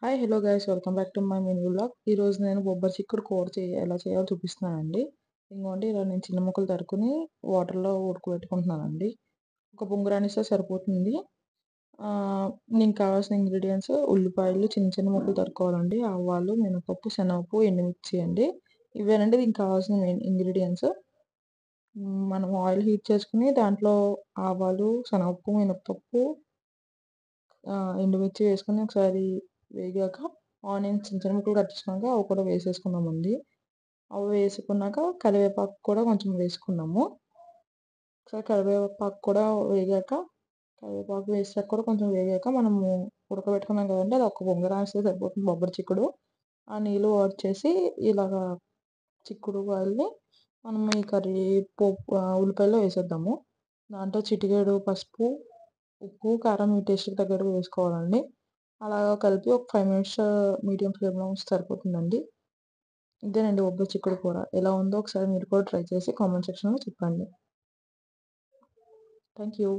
Hi hello guys welcome back to my mini vlog. ఈరోజు నేను బొబ్బరి చిక్కుడు కూర ఎలా చేయాలో చూపిస్తున్నానండి. ఇంకోండి ఇలా నేను చిన్న ముక్కలు తరుక్కుని వాటర్లో ఉడకబెట్టుకుంటున్నానండి. ఒక బొంగురానిస్తే సరిపోతుంది. దీనికి కావాల్సిన ఇంగ్రీడియంట్స్ ఉల్లిపాయలు చిన్న చిన్న ముక్కలు తరుక్కోవాలండి, ఆవాలు, మినపప్పు, శనగపప్పు, ఎండుమిర్చి అండి. ఇవేనండి దీనికి కావాల్సిన మెయిన్ ఇంగ్రీడియంట్స్. మనం ఆయిల్ హీట్ చేసుకుని దాంట్లో ఆవాలు, శనగపప్పు, మినపప్పు, ఎండుమిర్చి వేసుకుని ఒకసారి వేగాక ఆనియన్స్ చిన్న చిన్న ముక్కలు కట్ చేసుకున్నాక అవి కూడా వేసేసుకున్నామండి. అవి వేసుకున్నాక కరివేపాకు కూడా కొంచెం వేసుకున్నాము. ఒకసారి కరివేపాకు కూడా వేగాక కరివేపాకు వేసాక కూడా కొంచెం వేగాక మనము ఉడకబెట్టుకున్నాం కదండి, అది ఒక బొంగ రాస్తే సరిపోతుంది బొబ్బరి చిక్కుడు. ఆ నీళ్ళు వచ్చేసి ఇలాగా చిక్కుడు కాయల్ని మనం ఈ కర్రీ ఉల్లిపాయలో వేసేద్దాము. దాంట్లో చిటికెడు పసుపు, ఉప్పు, కారం మీ టేస్ట్కి తగ్గట్టు వేసుకోవాలండి. అలాగా కలిపి ఒక 5 మినిట్స్ మీడియం ఫ్లేమ్లో ఉంచి సరిపోతుందండి. ఇదేనండి బొబ్బరి చిక్కుడు కూర. ఎలా ఉందో ఒకసారి మీరు కూడా ట్రై చేసి కామెంట్ సెక్షన్లో చెప్పండి. Thank you.